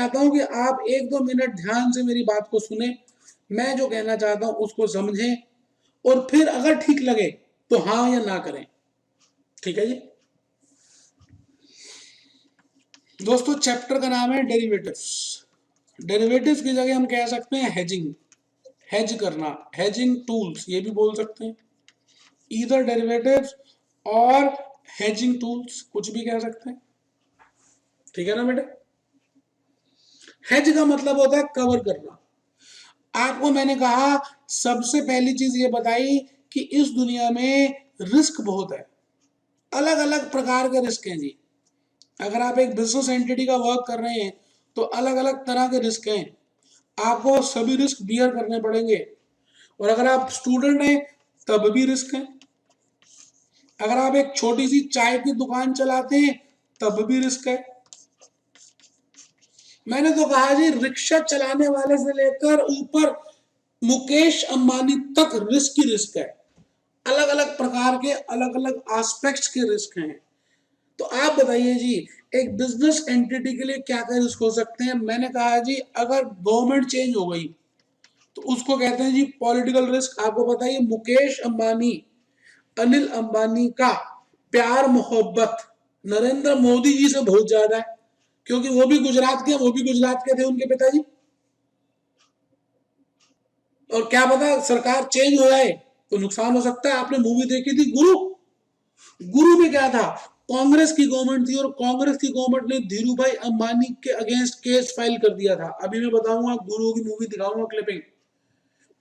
चाहता हूं कि आप 1-2 मिनट ध्यान से मेरी बात को सुने, मैं जो कहना चाहता हूं उसको समझें, और फिर अगर ठीक लगे तो हाँ या ना करें। ठीक है जी दोस्तों, चैप्टर का नाम है डेरिवेटिव्स। डेरिवेटिव्स की जगह हम कह सकते हैं हेजिंग, हेज करना, हेजिंग टूल्स ये भी बोल सकते हैं, ईदर डेरिवेटिव्स और हेजिंग टूल्स, कुछ भी कह सकते हैं। ठीक है ना बेटे। हेज का मतलब होता है कवर करना। आपको मैंने कहा, सबसे पहली चीज ये बताई कि इस दुनिया में रिस्क बहुत है, अलग अलग प्रकार के रिस्क हैं जी। अगर आप एक बिजनेस एंटिटी का वर्क कर रहे हैं तो अलग अलग तरह के रिस्क हैं, आपको सभी रिस्क बियर करने पड़ेंगे। और अगर आप स्टूडेंट हैं तब भी रिस्क है, अगर आप एक छोटी सी चाय की दुकान चलाते हैं तब भी रिस्क है। मैंने तो कहा जी, रिक्शा चलाने वाले से लेकर ऊपर मुकेश अंबानी तक रिस्क ही रिस्क है, अलग अलग प्रकार के अलग अलग एस्पेक्ट्स के रिस्क हैं। तो आप बताइए जी, एक बिजनेस एंटिटी के लिए क्या क्या रिस्क हो सकते हैं। मैंने कहा जी, अगर गवर्नमेंट चेंज हो गई तो उसको कहते हैं जी पॉलिटिकल रिस्क। आपको पता है मुकेश अंबानी, अनिल अंबानी का प्यार मोहब्बत नरेंद्र मोदी जी से बहुत ज्यादा है, क्योंकि वो भी गुजरात के, वो भी गुजरात के थे उनके पिताजी। और क्या पता सरकार चेंज हो जाए तो नुकसान हो सकता है। आपने मूवी देखी थी गुरु, गुरु में क्या था, कांग्रेस की गवर्नमेंट थी और कांग्रेस की गवर्नमेंट ने धीरू भाई अंबानी के अगेंस्ट केस फाइल कर दिया था। अभी मैं बताऊंगा, गुरु की मूवी दिखाऊंगा क्लिपिंग।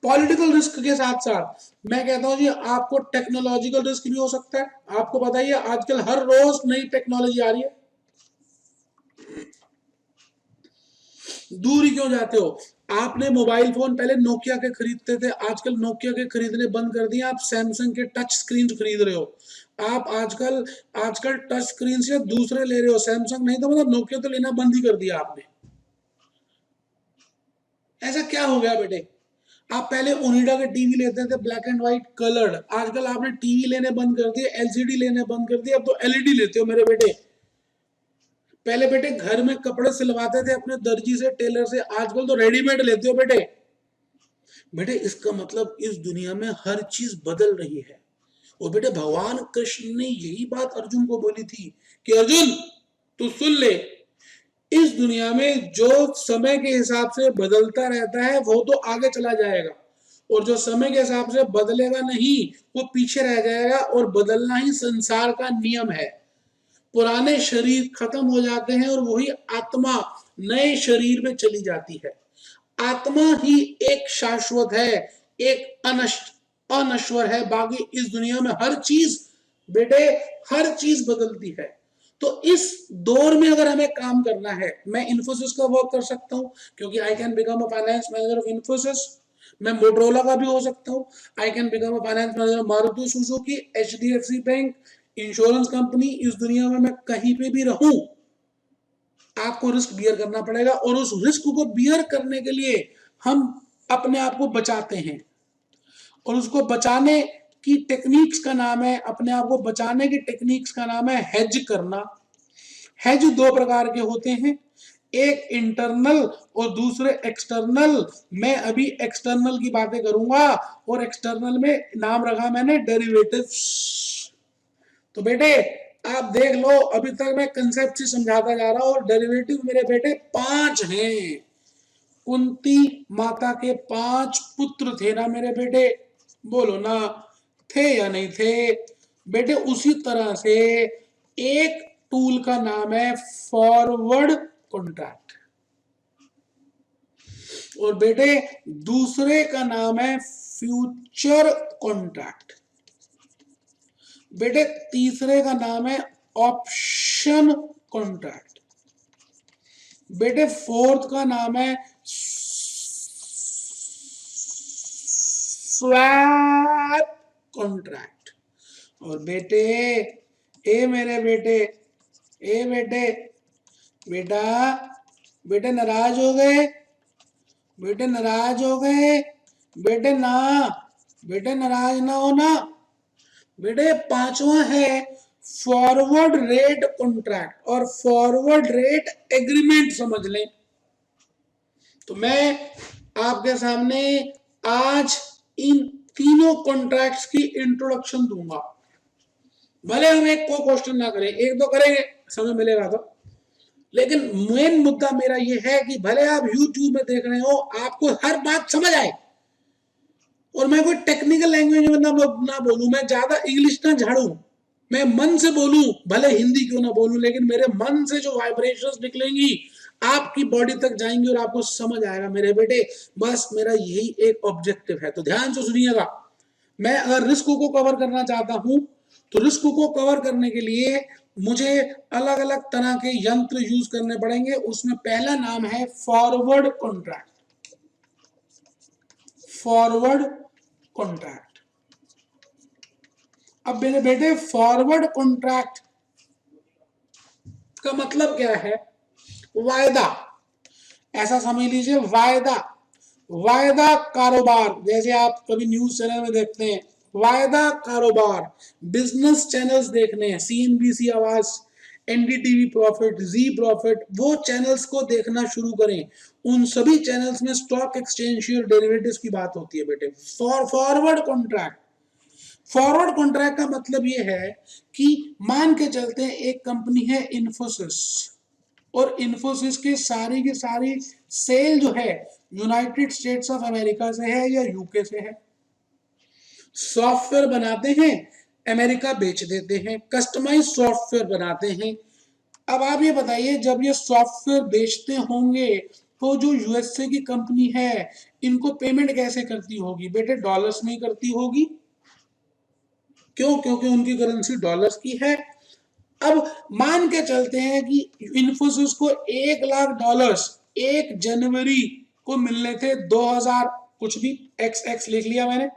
पॉलिटिकल रिस्क के साथ साथ मैं कहता हूं जी, आपको टेक्नोलॉजिकल रिस्क भी हो सकता है। आपको बताइए आजकल हर रोज नई टेक्नोलॉजी आ रही है, दूर ही क्यों जाते हो। आपने मोबाइल फोन पहले नोकिया के खरीदते थे, आजकल नोकिया के खरीदने बंद कर दिए, आप सैमसंग के टच स्क्रीन खरीद रहे हो। आप आजकल आजकल टच स्क्रीन से दूसरे ले रहे हो, सैमसंग नहीं तो मतलब नोकिया तो लेना बंद ही कर दिया आपने। ऐसा क्या हो गया बेटे। आप पहले ओनिडा के टीवी लेते थे ब्लैक एंड व्हाइट कलर्ड, आजकल आपने टीवी लेने बंद कर दिए, एलसीडी लेने बंद कर दिए, अब तो एलईडी लेते हो मेरे बेटे। पहले बेटे घर में कपड़े सिलवाते थे अपने दर्जी से, टेलर से, आजकल तो रेडीमेड लेते हो बेटे। बेटे इसका मतलब इस दुनिया में हर चीज बदल रही है। और बेटे भगवान कृष्ण ने यही बात अर्जुन को बोली थी कि अर्जुन तू सुन ले, इस दुनिया में जो समय के हिसाब से बदलता रहता है वो तो आगे चला जाएगा, और जो समय के हिसाब से बदलेगा नहीं वो पीछे रह जाएगा। और बदलना ही संसार का नियम है। पुराने शरीर खत्म हो जाते हैं और वही आत्मा नए शरीर में चली जाती है। आत्मा ही एक शाश्वत है, एक अनश्वर है। बाकी इस दुनिया में हर चीज बेटे, हर चीज बदलती है। तो इस दौर में अगर हमें काम करना है, मैं इन्फोसिस का वर्क कर सकता हूं, क्योंकि I can become a finance manager of Infosys. मैं मोटरोला का भी हो सकता हूं, I can become a finance manager of Maruti Suzuki, HDFC bank, insurance company. इस दुनिया में मैं कहीं पे भी रहूं, आपको रिस्क बियर करना पड़ेगा। और उस रिस्क को बियर करने के लिए हम अपने आप को बचाते हैं, और उसको बचाने की टेक्निक्स का नाम है, अपने आप को बचाने की टेक्निक्स का नाम है हेज करना। हेज दो प्रकार के होते हैं, एक इंटरनल और दूसरे एक्सटर्नल। मैं अभी एक्सटर्नल की बातें करूंगा, और एक्सटर्नल में नाम रखा मैंने डेरिवेटिव्स। तो बेटे आप देख लो, अभी तक मैं कंसेप्ट से समझाता जा रहा हूं, और डेरिवेटिव मेरे बेटे 5 हैं। कुंती माता के 5 पुत्र थे ना मेरे बेटे, बोलो ना, थे या नहीं थे बेटे। उसी तरह से एक टूल का नाम है फॉरवर्ड कॉन्ट्रैक्ट, और बेटे दूसरे का नाम है फ्यूचर कॉन्ट्रैक्ट। बेटे तीसरे का नाम है ऑप्शन कॉन्ट्रैक्ट। बेटे फोर्थ का नाम है स्वैप कॉन्ट्रैक्ट। और बेटे ए मेरे बेटे, ए बेटे, बेटा बेटे नाराज हो गए, बेटे नाराज हो गए, बेटे ना, बेटे नाराज ना हो ना। बेटे 5वां है फॉरवर्ड रेट कॉन्ट्रैक्ट और फॉरवर्ड रेट एग्रीमेंट, समझ लें। तो मैं आपके सामने आज इन तीनों कॉन्ट्रैक्ट्स की इंट्रोडक्शन दूंगा। भले हम एक को क्वेश्चन ना करें, एक दो करेंगे समय मिलेगा तो, लेकिन मेन मुद्दा मेरा ये है कि भले आप YouTube में देख रहे हो, आपको हर बात समझ आए, और मैं कोई टेक्निकल लैंग्वेज में ना बोलूं, मैं ज्यादा इंग्लिश ना झाड़ू, मैं मन से बोलूं, भले हिंदी क्यों ना बोलूं, लेकिन मेरे मन से जो वाइब्रेशंस निकलेंगी आपकी बॉडी तक जाएंगी और आपको समझ आएगा मेरे बेटे। बस मेरा यही एक ऑब्जेक्टिव है। तो ध्यान से सुनिएगा, मैं अगर रिस्क को कवर करना चाहता हूं तो रिस्क को कवर करने के लिए मुझे अलग अलग तरह के यंत्र यूज करने पड़ेंगे। उसमें पहला नाम है फॉरवर्ड कॉन्ट्रैक्ट। Forward contract. अब मेरे बेटे फॉरवर्ड कॉन्ट्रैक्ट का मतलब क्या है? वायदा, ऐसा समझ लीजिए, वायदा। वायदा कारोबार, जैसे आप कभी न्यूज चैनल में देखते हैं वायदा कारोबार, बिजनेस चैनल्स देखने हैं, CNBC आवाज, NDTV प्रॉफिट, जी प्रॉफिट, वो चैनल्स को देखना शुरू करें। उन सभी चैनल्स में स्टॉक एक्सचेंज और डेरिवेटिव्स की बात होती है बेटे। फॉरवर्ड कॉन्ट्रैक्ट, फॉरवर्ड कॉन्ट्रैक्ट का मतलब ये है कि मान के चलते हैं एक कंपनी है इन्फोसिस, और इन्फोसिस की सारी सेल जो है यूनाइटेड स्टेट्स ऑफ अमेरिका से है या यूके से है। सॉफ्टवेयर बनाते हैं, अमेरिका बेच देते हैं, कस्टमाइज सॉफ्टवेयर बनाते हैं। अब आप ये बताइए, जब ये सॉफ्टवेयर बेचते होंगे तो जो यूएसए की कंपनी है इनको पेमेंट कैसे करती होगी? बेटे डॉलर्स में ही करती होगी। क्यों? क्योंकि उनकी करेंसी डॉलर्स की है। अब मान के चलते हैं कि इन्फोसिस को $1,00,000 1 जनवरी को मिलने थे, 2000 कुछ भी XX लिख लिया मैंने,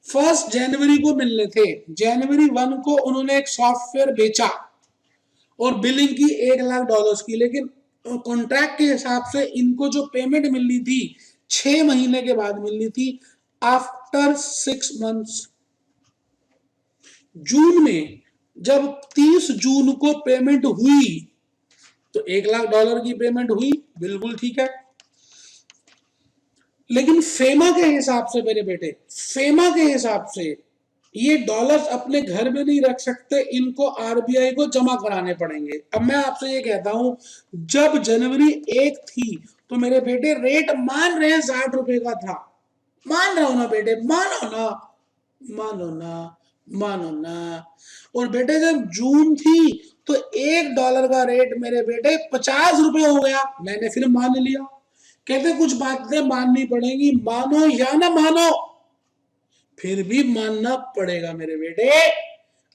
1 जनवरी को मिलने थे। जनवरी 1 को उन्होंने एक सॉफ्टवेयर बेचा और बिलिंग की $1,00,000 की, लेकिन कॉन्ट्रैक्ट के हिसाब से इनको जो पेमेंट मिलनी थी 6 महीने के बाद मिलनी थी, आफ्टर 6 मंथ्स। जून में जब 30 जून को पेमेंट हुई तो $1,00,000 की पेमेंट हुई, बिल्कुल ठीक है। लेकिन फेमा के हिसाब से मेरे बेटे, फेमा के हिसाब से ये डॉलर्स अपने घर में नहीं रख सकते, इनको RBI को जमा कराने पड़ेंगे। अब मैं आपसे ये कहता हूं, जब जनवरी 1 थी तो मेरे बेटे रेट मान रहे हैं 60 रुपए का था। मान रहा हूं ना बेटे, मानो ना, मानो ना, मानो ना। और बेटे जब जून थी तो $1 का रेट मेरे बेटे 50 रुपए हो गया। मैंने फिर मान लिया। कहते कुछ बातें माननी पड़ेंगी, मानो या ना मानो, फिर भी मानना पड़ेगा मेरे बेटे।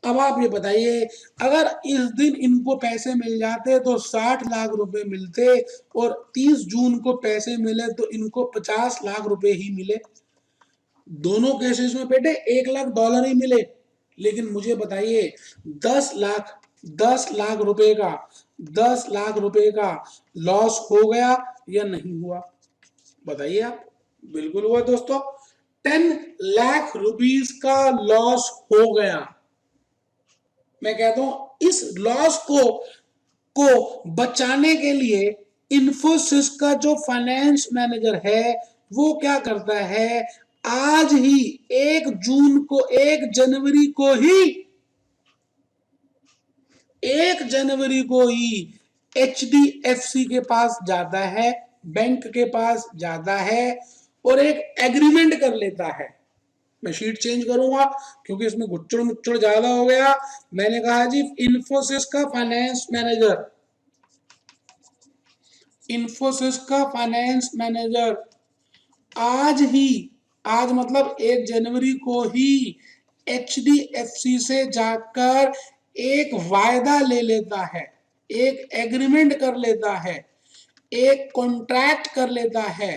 अब आप ये बताइए, अगर इस दिन इनको पैसे मिल जाते तो 60 लाख रुपए मिलते, और 30 जून को पैसे मिले तो इनको 50 लाख रुपए ही मिले। दोनों केसेस में बेटे $1,00,000 ही मिले। लेकिन मुझे बताइए, 10 लाख रुपए का, 10 लाख रुपए का लॉस हो गया या नहीं हुआ? बताइए आप। बिल्कुल हुआ दोस्तों, 10 लाख रुपीस का लॉस हो गया। मैं कहता हूं इस लॉस को बचाने के लिए इन्फोसिस का जो फाइनेंस मैनेजर है वो क्या करता है, आज ही 1 जनवरी को ही, 1 जनवरी को ही HDFC के पास जाता है, बैंक के पास जाता है और एक एग्रीमेंट कर लेता है। मैं शीट चेंज करूंगा क्योंकि इसमें गुच्चड़ मुच्चड़ ज्यादा हो गया। मैंने कहा जी इन्फोसिस का फाइनेंस मैनेजर, इन्फोसिस का फाइनेंस मैनेजर आज ही, आज मतलब 1 जनवरी को ही HDFC से जाकर एक वायदा ले लेता है, एक एग्रीमेंट कर लेता है, एक कॉन्ट्रैक्ट कर लेता है।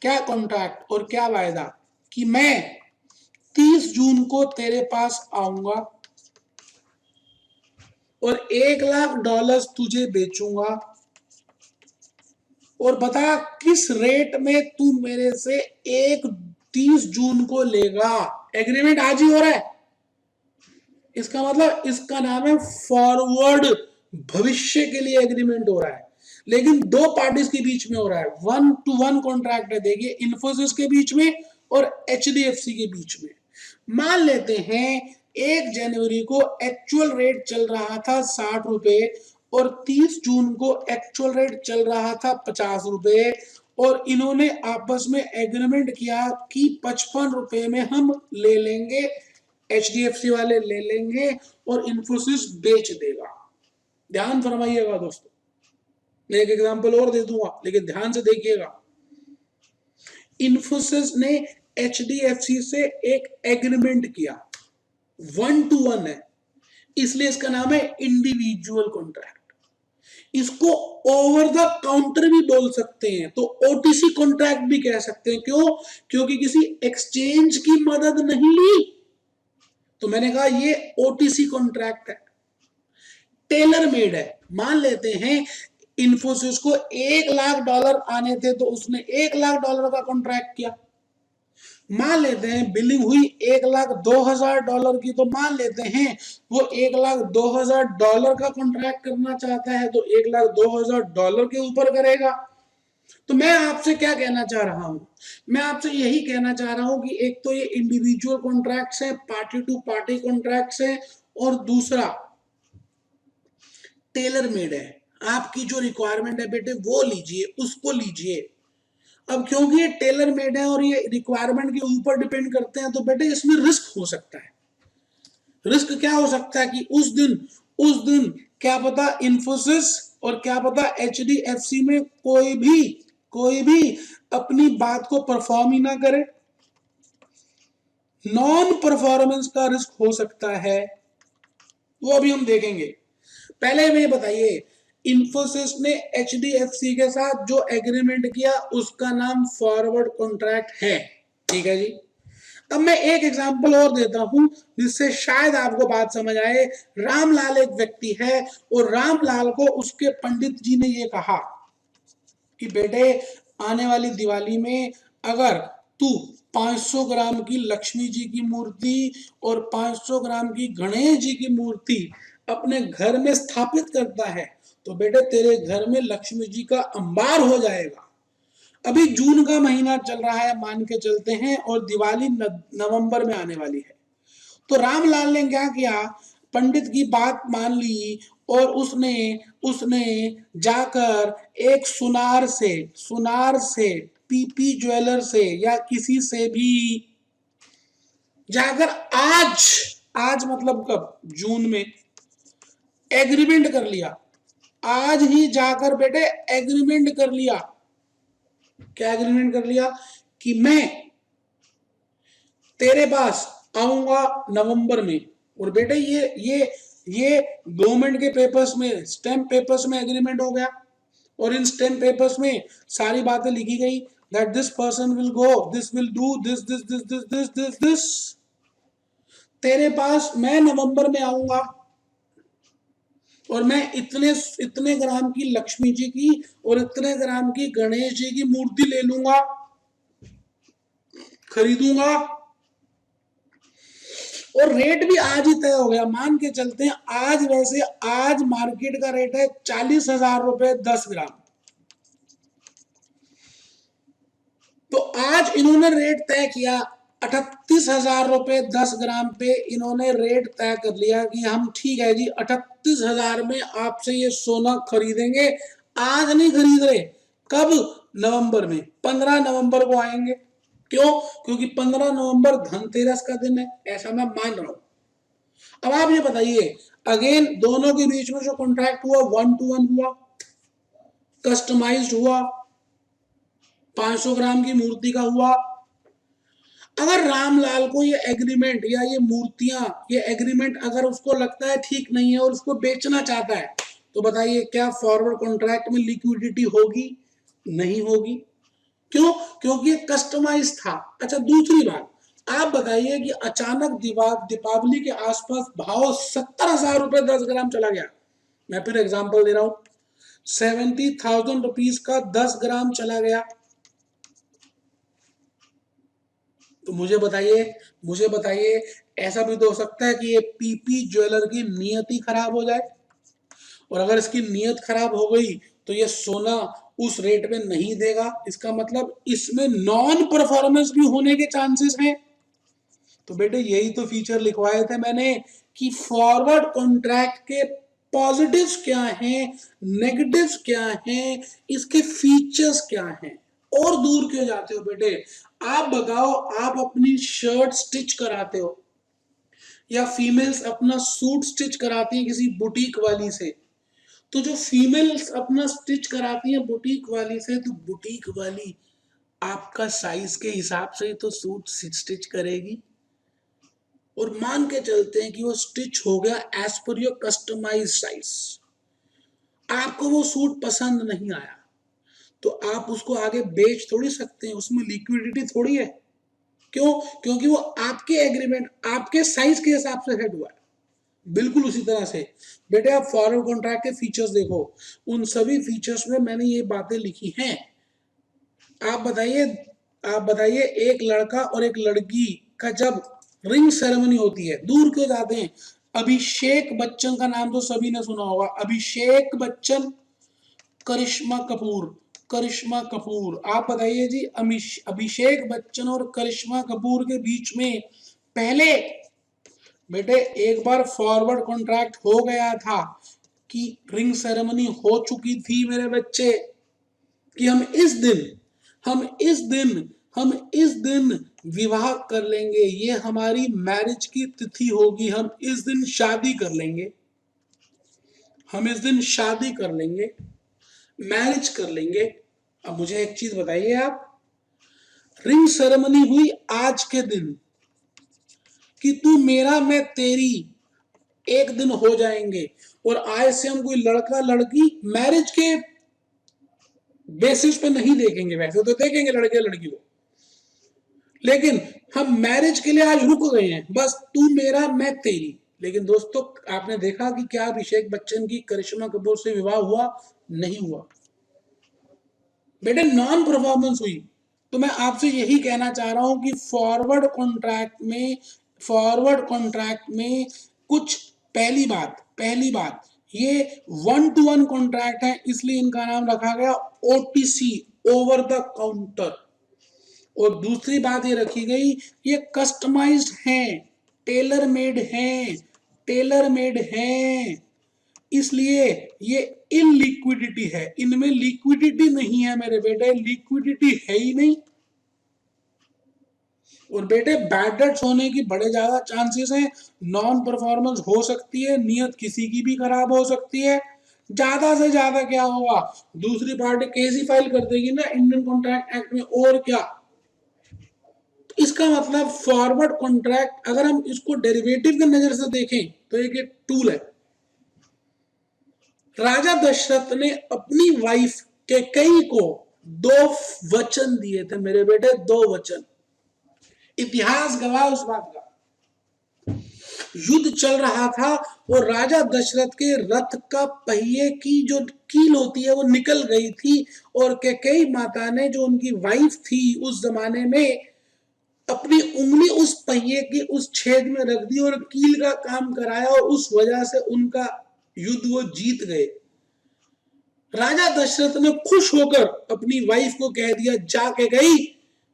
क्या कॉन्ट्रैक्ट और क्या वायदा? कि मैं 30 जून को तेरे पास आऊंगा और $1,00,000 तुझे बेचूंगा, और बता किस रेट में तू मेरे से 30 जून को लेगा। एग्रीमेंट आज ही हो रहा है। इसका मतलब, इसका नाम है फॉरवर्ड, भविष्य के लिए एग्रीमेंट हो रहा है। लेकिन दो पार्टीज के बीच में हो रहा है, 1-to-1 कॉन्ट्रैक्ट है। देखिए इन्फोसिस के बीच में और एचडीएफसी के बीच में। मान लेते हैं 1 जनवरी को एक्चुअल रेट चल रहा था 60 रुपए और 30 जून को एक्चुअल रेट चल रहा था 50 रुपए, और इन्होंने आपस में एग्रीमेंट किया कि 55 रुपए में हम ले लेंगे, एचडीएफसी वाले ले लेंगे और इन्फोसिस बेच देगा। ध्यान फरमाइएगा दोस्तों, मैं एक एग्जांपल और दे दूंगा लेकिन ध्यान से देखिएगा। इन्फोसिस ने एचडीएफसी से एक एग्रीमेंट किया, 1-to-1 है, इसलिए इसका नाम है इंडिविजुअल कॉन्ट्रैक्ट। इसको ओवर द काउंटर भी बोल सकते हैं, तो ओटीसी कॉन्ट्रैक्ट भी कह सकते हैं। क्यों? क्योंकि किसी एक्सचेंज की मदद नहीं ली, तो मैंने कहा ये ओटीसी कॉन्ट्रैक्ट है। टेलर मेड है, मान लेते हैं इन्फोसिस को $1,00,000 आने थे तो उसने $1,00,000 का कॉन्ट्रैक्ट किया। मान लेते हैं बिलिंग हुई $1,02,000 की, तो मान लेते हैं वो $1,02,000 का कॉन्ट्रैक्ट करना चाहता है तो $1,02,000 के ऊपर करेगा। तो मैं आपसे क्या कहना चाह रहा हूं, मैं आपसे यही कहना चाह रहा हूं कि एक तो ये इंडिविजुअल कॉन्ट्रैक्ट्स है, पार्टी टू पार्टी कॉन्ट्रैक्ट्स है, और दूसरा टेलर मेड है। आपकी जो रिक्वायरमेंट है बेटे वो लीजिए, उसको लीजिए। अब क्योंकि ये टेलर मेड है और ये रिक्वायरमेंट के ऊपर डिपेंड करते हैं, तो बेटे इसमें रिस्क हो सकता है। रिस्क क्या हो सकता है कि उस दिन क्या पता इन्फोसिस और क्या पता एचडीएफसी में कोई भी अपनी बात को परफॉर्म ही ना करे। नॉन परफॉर्मेंस का रिस्क हो सकता है, वो अभी हम देखेंगे। पहले हमें बताइए, इन्फोसिस ने एचडीएफसी के साथ जो एग्रीमेंट किया उसका नाम फॉरवर्ड कॉन्ट्रैक्ट है, ठीक है जी। अब मैं एक एग्जांपल और देता हूं जिससे शायद आपको बात समझ आए। रामलाल एक व्यक्ति है और रामलाल को उसके पंडित जी ने ये कहा कि बेटे आने वाली दिवाली में अगर तू 500 ग्राम की लक्ष्मी जी की मूर्ति और 500 ग्राम की गणेश जी की मूर्ति अपने घर में स्थापित करता है तो बेटे तेरे घर में लक्ष्मी जी का अंबार हो जाएगा। अभी जून का महीना चल रहा है मान के चलते हैं, और दिवाली नवंबर में आने वाली है। तो रामलाल ने क्या किया, पंडित की बात मान ली और उसने जाकर एक सुनार से पीपी ज्वेलर से या किसी से भी जाकर आज मतलब कब, जून में एग्रीमेंट कर लिया। आज ही जाकर बेटे एग्रीमेंट कर लिया। क्या एग्रीमेंट कर लिया कि मैं तेरे पास आऊंगा नवंबर में, और बेटे ये गवर्नमेंट के पेपर्स में, स्टैम्प पेपर्स में एग्रीमेंट हो गया, और इन स्टैम्प पेपर्स में सारी बातें लिखी गई that this person will go, this will do this this this this this this this. तेरे पास मैं नवंबर में आऊंगा और मैं इतने ग्राम की लक्ष्मी जी की और इतने ग्राम की गणेश जी की मूर्ति ले लूंगा, खरीदूंगा, और रेट भी आज ही तय हो गया। मान के चलते हैं आज, वैसे आज मार्केट का रेट है 40,000 रुपए 10 ग्राम। तो आज इन्होंने रेट तय किया 38,000 रुपए 10 ग्राम पे, इन्होंने रेट तय कर लिया कि हम ठीक है जी 38,000 में आपसे ये सोना खरीदेंगे। आज नहीं खरीद रहे, कब, नवंबर में, 15 नवंबर को आएंगे। क्यों? क्योंकि 15 नवंबर धनतेरस का दिन है, ऐसा मैं मान रहा हूं। अब आप ये बताइए, अगेन दोनों के बीच में जो कॉन्ट्रैक्ट हुआ 1-to-1 हुआ, कस्टमाइज्ड हुआ, 500 ग्राम की मूर्ति का हुआ। अगर रामलाल को ये एग्रीमेंट या ये मूर्तियां, ये एग्रीमेंट अगर उसको लगता है ठीक नहीं है और उसको बेचना चाहता है, तो बताइए क्या फॉरवर्ड कॉन्ट्रैक्ट में लिक्विडिटी होगी? नहीं होगी। क्यों? क्योंकि ये कस्टमाइज था। अच्छा दूसरी बात, आप बताइए कि अचानक दीपावली के आसपास भाव 70,000 रुपए 10 ग्राम चला गया। मैं फिर एग्जांपल दे रहा हूं, 70,000 रुपीज का 10 ग्राम चला गया, तो मुझे बताइए ऐसा भी तो हो सकता है कि ये पीपी ज्वेलर की नियत ही खराब हो जाए, और अगर इसकी नियत खराब हो गई तो ये सोना उस रेट में नहीं देगा, इसका मतलब इसमें नॉन परफॉर्मेंस भी होने के चांसेस हैं। तो बेटे यही तो फीचर लिखवाए थे मैंने कि फॉरवर्ड कॉन्ट्रैक्ट के पॉजिटिव्स क्या हैं, नेगेटिव्स क्या हैं, इसके फीचर्स क्या हैं। और दूर क्यों जाते हो बेटे, आप बताओ, आप अपनी शर्ट स्टिच कराते हो या फीमेल्स अपना सूट स्टिच कराती हैं किसी बुटीक वाली से, तो जो फीमेल्स अपना स्टिच कराती हैं बुटीक वाली से, तो बुटीक वाली आपका साइज के हिसाब से ही तो सूट स्टिच करेगी। और मान के चलते हैं कि वो स्टिच हो गया as per your customise size, आपको वो सूट पसंद नहीं आया, तो आप उसको आगे बेच थोड़ी सकते हैं, उसमें लिक्विडिटी थोड़ी है। क्यों? क्योंकि वो आपके एग्रीमेंट, आपके साइज के हिसाब से सेट हुआ है। बिल्कुल उसी तरह से बेटे आप फॉरवर्ड कॉन्ट्रैक्ट के फीचर्स देखो, उन सभी फीचर्स में मैंने ये बातें लिखी हैं। आप बताइए, आप बताइए, एक लड़का और एक लड़की का जब रिंग सेरेमनी होती है, दूर क्यों जाते हैं, अभिषेक बच्चन का नाम तो सभी ने सुना होगा, अभिषेक बच्चन, करिश्मा कपूर, करिश्मा कपूर, आप बताइए जी, अभिषेक बच्चन और करिश्मा कपूर के बीच में पहले बेटे एक बार फॉरवर्ड कॉन्ट्रैक्ट हो गया था कि रिंग सेरेमनी हो चुकी थी मेरे बच्चे, कि हम इस दिन, हम इस दिन, हम इस दिन विवाह कर लेंगे, ये हमारी मैरिज की तिथि होगी, हम इस दिन शादी कर लेंगे, हम इस दिन शादी कर लेंगे, मैरिज कर लेंगे। अब मुझे एक चीज बताइए आप, रिंग सेरेमनी हुई आज के दिन कि तू मेरा मैं तेरी एक दिन हो जाएंगे, और आज से हम कोई लड़का लड़की मैरिज के बेसिस पे नहीं देखेंगे, वैसे तो देखेंगे लड़के लड़की को, लेकिन हम मैरिज के लिए आज रुक गए हैं, बस तू मेरा मैं तेरी। लेकिन दोस्तों आपने देखा कि क्या अभिषेक बच्चन की करिश्मा कपूर से विवाह हुआ? नहीं हुआ बेटे, नॉन परफॉर्मेंस हुई। तो मैं आपसे यही कहना चाह रहा हूं कि फॉरवर्ड कॉन्ट्रैक्ट में कुछ, पहली बात ये 1-to-1 कॉन्ट्रैक्ट है, इसलिए इनका नाम रखा गया ओटीसी, ओवर द काउंटर। और दूसरी बात ये रखी गई, ये कस्टमाइज्ड हैं, टेलर मेड हैं, टेलर मेड हैं, इसलिए ये इनलिक्विडिटी है, इनमें लिक्विडिटी नहीं है मेरे बेटे, लिक्विडिटी है ही नहीं। और बेटे बैड डेट्स होने की बड़े ज्यादा चांसेस हैं, नॉन परफॉर्मेंस हो सकती है, नियत किसी की भी खराब हो सकती है, ज्यादा से ज्यादा क्या होगा, दूसरी पार्टी केस ही फाइल कर देगी ना इंडियन कॉन्ट्रैक्ट एक्ट में, और क्या। इसका मतलब फॉरवर्ड कॉन्ट्रैक्ट अगर हम इसको डेरिवेटिव की नजर से देखें तो एक टूल है। राजा दशरथ ने अपनी वाइफ कैकेयी को 2 वचन दिए थे मेरे बेटे, 2 वचन, इतिहास गवाह उस बात का। युद्ध चल रहा था और राजा दशरथ के रथ का पहिए की जो कील होती है वो निकल गई थी, और कैकेयी माता ने, जो उनकी वाइफ थी उस जमाने में, अपनी उंगली उस पहिए के उस छेद में रख दी और कील का काम कराया, और उस वजह से उनका युद्ध वो जीत गए। राजा दशरथ ने खुश होकर अपनी वाइफ को कह दिया, जाके गई,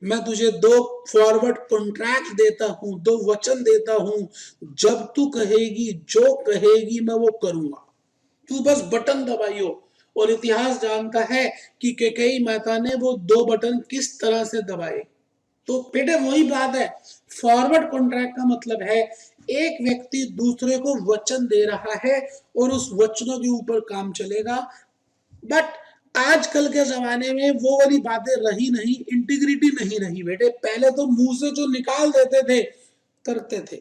मैं तुझे 2 फॉरवर्ड कॉन्ट्रैक्ट देता हूं, 2 वचन देता हूं, जब तू कहेगी, जो कहेगी मैं वो करूंगा, तू बस बटन दबाइयो। और इतिहास जानता है कि कैकेयी माता ने वो 2 बटन किस तरह से दबाए। तो बेटे वही बात है, फॉरवर्ड कॉन्ट्रैक्ट का मतलब है एक व्यक्ति दूसरे को वचन दे रहा है और उस वचनों के ऊपर काम चलेगा। बट आजकल के जमाने में वो वाली बातें रही नहीं, इंटीग्रिटी नहीं रही बेटे। पहले तो मुंह से जो निकाल देते थे करते थे,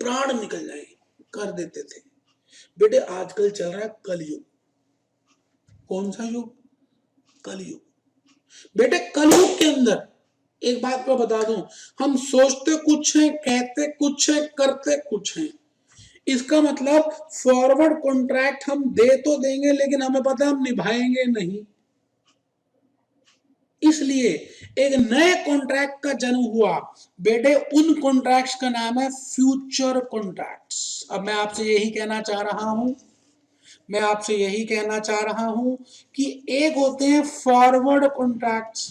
प्राण निकल जाए कर देते थे। बेटे आजकल चल रहा है कलयुग। कौन सा युग? कलयुग। बेटे कलयुग के अंदर एक बात मैं बता दूं, हम सोचते कुछ हैं, कहते कुछ हैं, करते कुछ हैं। इसका मतलब फॉरवर्ड कॉन्ट्रैक्ट हम दे तो देंगे, लेकिन हमें पता हम निभाएंगे नहीं। इसलिए एक नए कॉन्ट्रैक्ट का जन्म हुआ बेटे, उन कॉन्ट्रैक्ट्स का नाम है फ्यूचर कॉन्ट्रैक्ट्स। अब मैं आपसे यही कहना चाह रहा हूं, मैं आपसे यही कहना चाह रहा हूं कि एक होते हैं फॉरवर्ड कॉन्ट्रैक्ट्स,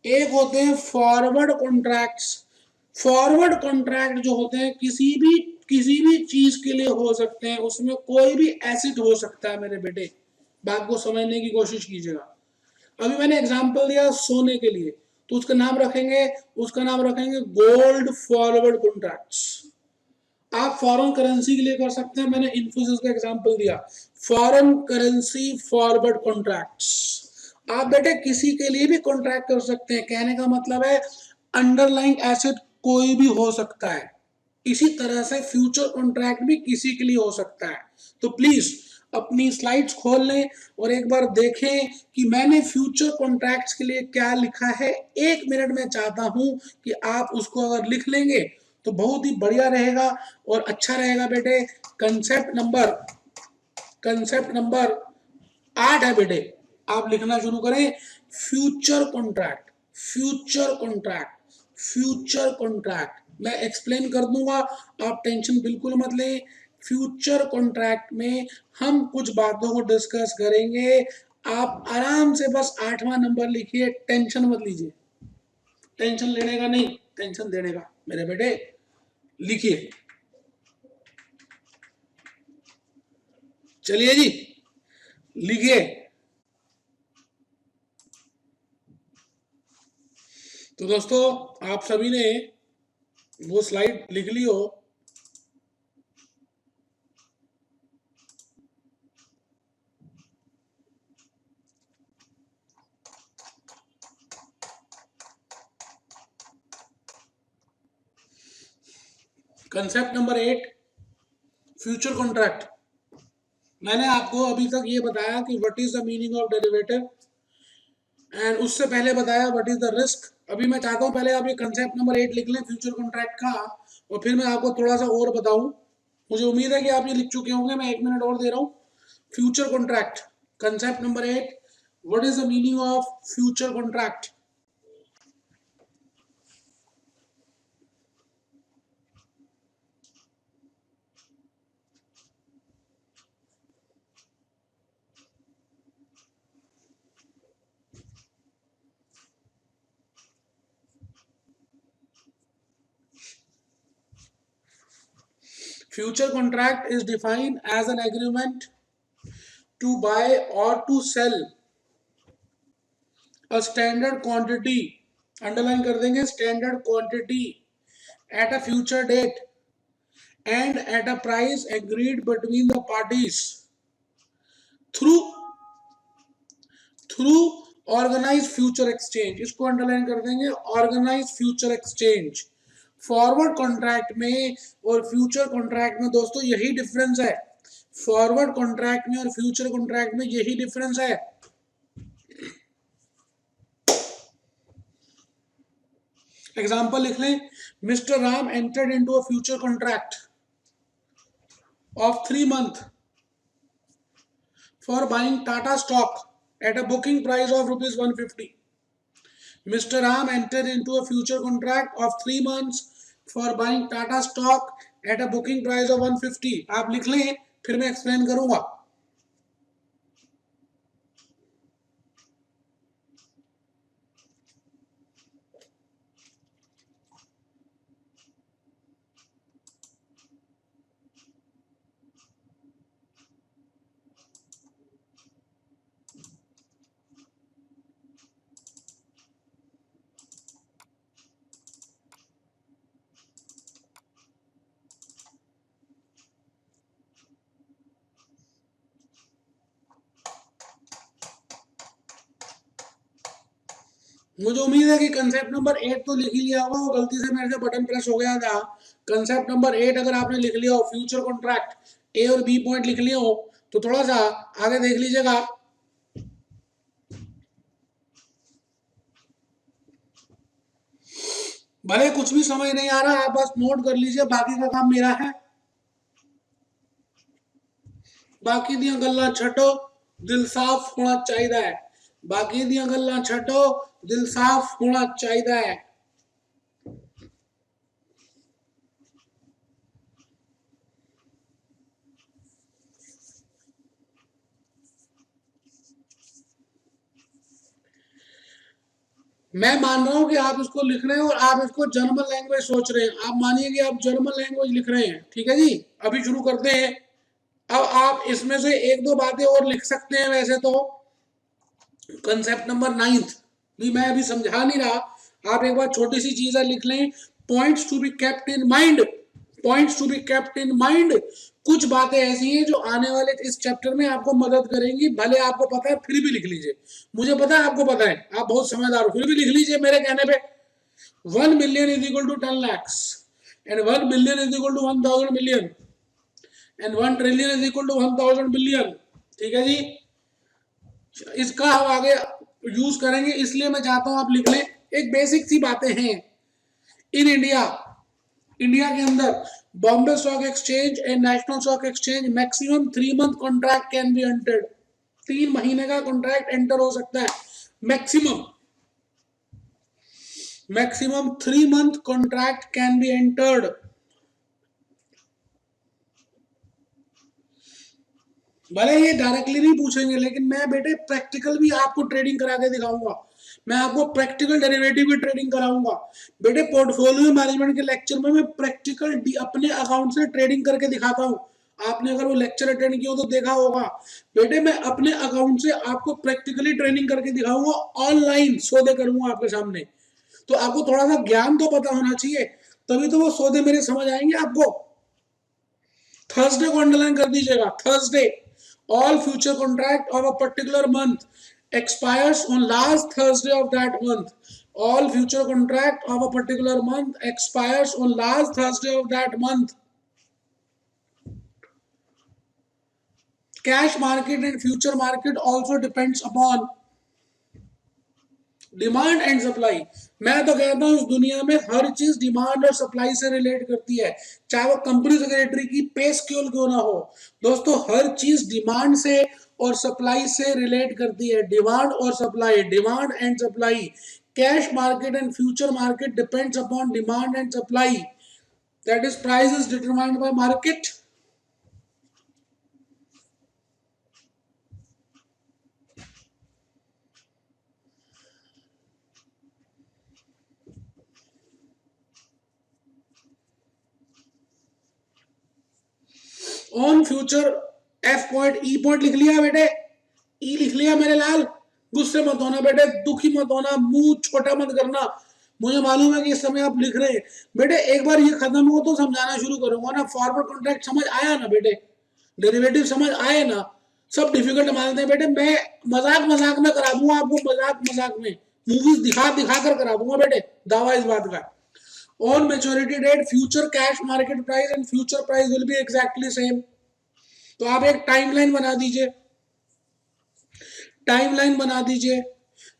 एक होते हैं फॉरवर्ड कॉन्ट्रैक्ट्स। फॉरवर्ड कॉन्ट्रैक्ट जो होते हैं किसी भी चीज के लिए हो सकते हैं, उसमें कोई भी एसेट हो सकता है मेरे बेटे, बात को समझने की कोशिश कीजिएगा। अभी मैंने एग्जांपल दिया सोने के लिए, तो उसका नाम रखेंगे गोल्ड फॉरवर्ड कॉन्ट्रैक्ट्स। आप फॉरेन करेंसी के लिए कर सकते हैं, मैंने इन्फोसिस का एग्जांपल दिया, फॉरेन करेंसी फॉरवर्ड कॉन्ट्रैक्ट्स। आप बेटे किसी के लिए भी कॉन्ट्रैक्ट कर सकते हैं, कहने का मतलब है अंडरलाइंग एसेट कोई भी हो सकता है, इसी तरह से फ्यूचर कॉन्ट्रैक्ट भी किसी के लिए हो सकता है। तो प्लीज अपनी स्लाइड्स खोल लें और एक बार देखें कि मैंने फ्यूचर कॉन्ट्रैक्ट्स के लिए क्या लिखा है। 1 मिनट में चाहता हूं कि आप उसको अगर लिख लेंगे तो बहुत ही बढ़िया रहेगा और अच्छा रहेगा बेटे। कंसेप्ट नंबर 8 है बेटे, आप लिखना शुरू करें। Future contract, future contract, future contract मैं एक्सप्लेन कर दूंगा, आप टेंशन बिल्कुल मत लें। फ्यूचर कॉन्ट्रैक्ट में हम कुछ बातों को डिस्कस करेंगे, आप आराम से बस 8वां नंबर लिखिए, टेंशन मत लीजिए। टेंशन लेने का नहीं, टेंशन देने का मेरे बेटे। लिखिए, चलिए जी लिखिए। तो दोस्तों आप सभी ने वो स्लाइड लिख ली हो, कंसेप्ट नंबर 8 फ्यूचर कॉन्ट्रैक्ट। मैंने आपको अभी तक ये बताया कि what is the meaning of derivative, and उससे पहले बताया व्हाट इज द रिस्क। अभी मैं चाहता हूं पहले आप ये कंसेप्ट नंबर 8 लिख लें फ्यूचर कॉन्ट्रैक्ट का, और फिर मैं आपको थोड़ा सा और बताऊं। मुझे उम्मीद है कि आप ये लिख चुके होंगे, मैं 1 मिनट और दे रहा हूं। Future contract, concept number 8, what is the meaning of future contract. Future contract is defined as an agreement to buy or to sell a standard quantity, underline कर देंगे, standard quantity at a future date and at a price agreed between the parties through organise future exchange. इसको underline कर देंगे, organise future exchange. Forward contract में और future contract में दोस्तों यही डिफरेंस है, फॉरवर्ड कॉन्ट्रैक्ट में और फ्यूचर कॉन्ट्रैक्ट में यही डिफरेंस है। एग्जांपल लिख लें, mister Ram entered into a future contract of 3 months for buying Tata stock at a booking price of rupees 150. Mr. Ram entered into a future contract of 3 months for buying Tata stock at a booking price of 150. आप लिख लें, फिर मैं explain करूंगा। मुझे उम्मीद है कि कंसेप्ट नंबर 8 तो लिख ही लिया होगा, वो गलती से मेरे से बटन प्रेस हो गया था। कंसेप्ट नंबर 8 अगर आपने लिख लिया हो, फ्यूचर कॉन्ट्रैक्ट ए और बी पॉइंट लिख लिए हो, तो थोड़ा सा आगे देख लीजिएगा। भले कुछ भी समझ नहीं आ रहा, आप बस नोट कर लीजिए, बाकी का काम मेरा है। बाकी दियां गल्लां छड्डो, दिल साफ होना चाहिए है। बाकी दियां गल्लां छड्डो, दिल साफ होना चाहिए है। मैं मान रहा हूं कि आप इसको लिख रहे हैं और आप इसको जर्मन लैंग्वेज सोच रहे हैं। आप मानिए कि आप जर्मन लैंग्वेज लिख रहे हैं, ठीक है जी। अभी शुरू करते हैं। अब आप इसमें से एक दो बातें और लिख सकते हैं वैसे तो। कंसेप्ट नंबर 9 भी मैं अभी समझा नहीं रहा, आप एक बार छोटी सी चीज लिख लें। Points to be kept in mind, points to be kept in mind. कुछ बातें ऐसी हैं जो आने वाले इस चैप्टर में आपको मदद करेंगी, भले आपको पता है फिर भी लिख लीजिए। मुझे पता है आपको पता है, आप बहुत समझदार हो, फिर भी लिख लीजिए मेरे कहने पे। 1 million is equal to 10 lakhs and 1 billion is equal to 1000 million and 1 trillion is equal to 1000 billion। ठीक है जी, इसका हम आगे यूज करेंगे, इसलिए मैं चाहता हूं आप लिख लें। एक बेसिक सी बातें हैं। इन इंडिया, इंडिया के अंदर Bombay stock exchange and national stock exchange maximum 3 month contract can be entered. 3 महीने का कॉन्ट्रैक्ट एंटर हो सकता है maximum. Maximum 3 month contract can be entered. भले ये डायरेक्टली नहीं पूछेंगे, लेकिन मैं बेटे प्रैक्टिकल भी आपको ट्रेडिंग करा के दिखाऊंगा। मैं आपको प्रैक्टिकल डेरिवेटिव भी ट्रेडिंग कराऊंगा बेटे। पोर्टफोलियो मैनेजमेंट के लेक्चर में मैं प्रैक्टिकल अपने अकाउंट से ट्रेडिंग करके दिखाता हूं। आपने अगर वो लेक्चर अटेंड किया तो देखा होगा बेटे, मैं अपने अकाउंट से आपको प्रैक्टिकली ट्रेनिंग करके दिखाऊंगा। ऑनलाइन सौदे करूंगा आपके सामने, तो आपको थोड़ा सा ज्ञान तो पता होना चाहिए, तभी तो वो सौदे मेरे समझ आएंगे आपको। थर्सडे को अंडरलाइन कर दीजिएगा, Thursday. All future contract of a particular month expires on last Thursday of that month. All future contract of a particular month expires on last Thursday of that month. Cash market and future market also depends upon demand and supply. मैं तो कहता हूं इस दुनिया में हर चीज demand और supply से रिलेट करती है, चाहे वो कंपनी सेक्रेटरी की पे स्केल क्यों ना हो। दोस्तों हर चीज डिमांड से और सप्लाई से रिलेट करती है। डिमांड और supply, demand and supply. Cash market and future market depends upon demand and supply. That is price is determined by market. On future F point E point लिख लिया बेटे, ई लिख लिया मेरे लाल। गुस्से मत होना बेटे, दुखी मत होना, मुंह छोटा मत करना। मुझे मालूम है कि इस समय आप लिख रहे हैं बेटे, एक बार ये खत्म हो तो समझाना शुरू करूंगा ना। फॉरवर्ड कॉन्ट्रैक्ट समझ आया ना बेटे, डेरिवेटिव समझ आए ना। सब डिफिकल्ट मानते हैं बेटे, मैं मजाक मजाक में करा दूंगा आपको, मजाक मजाक में मूवीज दिखा दिखा कर करा दूंगा बेटे, दावा इस बात का। On maturity date future cash market price and future price will be exactly same. तो आप एक टाइमलाइन बना दीजिए, टाइमलाइन बना दीजिए।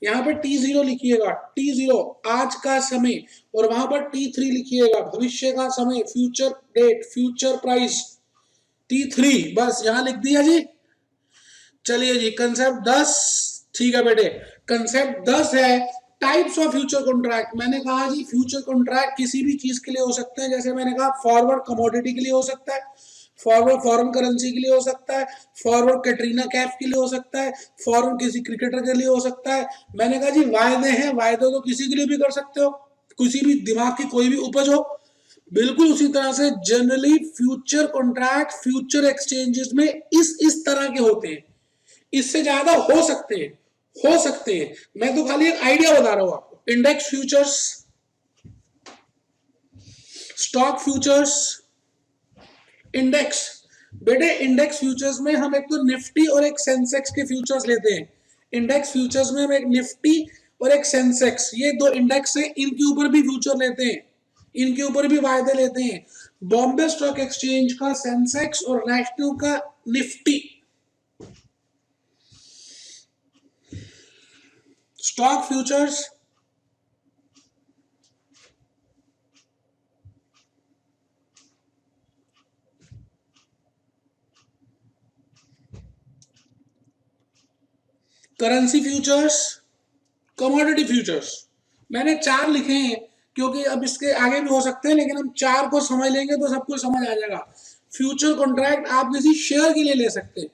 यहाँ पे T0 लिखिएगा, T0 आज का समय, और वहां पर T3 लिखिएगा भविष्य का समय, future date, future price. T3 बस यहां लिख दिया जी। चलिए जी, कंसेप्ट 10 ठीक है बेटे। कंसेप्ट 10 है टाइप्स ऑफ फ्यूचर कॉन्ट्रैक्ट। मैंने कहा जी फ्यूचर कॉन्ट्रैक्ट किसी भी चीज के लिए हो सकते हैं, जैसे मैंने कहा फॉरवर्ड कमोडिटी के लिए हो सकता है, फॉरवर्ड फॉरेन करेंसी के लिए हो सकता है, फॉरवर्ड कैटरीना कैफ के लिए हो सकता है, फॉरवर्ड किसी क्रिकेटर के लिए हो सकता है। मैंने कहा जी वायदे हैं, वायदे तो किसी के लिए भी कर सकते हो, किसी भी दिमाग की कोई भी उपज हो। बिल्कुल उसी तरह से generally future contract future exchanges में इस तरह के होते हैं। इससे ज्यादा हो सकते हैं, हो सकते हैं, मैं तो खाली एक आइडिया बता रहा हूं आपको। Index futures, stock futures, index. बेटे इंडेक्स फ्यूचर्स में हम एक तो निफ्टी और एक सेंसेक्स के फ्यूचर्स लेते हैं। इंडेक्स फ्यूचर्स में हम एक निफ्टी और एक सेंसेक्स, ये दो इंडेक्स है, इनके ऊपर भी फ्यूचर लेते हैं, इनके ऊपर भी वायदे लेते हैं। बॉम्बे स्टॉक एक्सचेंज का सेंसेक्स और नेशनल का Nifty. Stock futures, currency futures, commodity futures. मैंने 4 लिखे हैं क्योंकि अब इसके आगे भी हो सकते हैं, लेकिन हम 4 को समझ लेंगे तो सब कुछ समझ आ जाएगा। फ्यूचर कॉन्ट्रैक्ट आप किसी शेयर के लिए ले सकते हैं,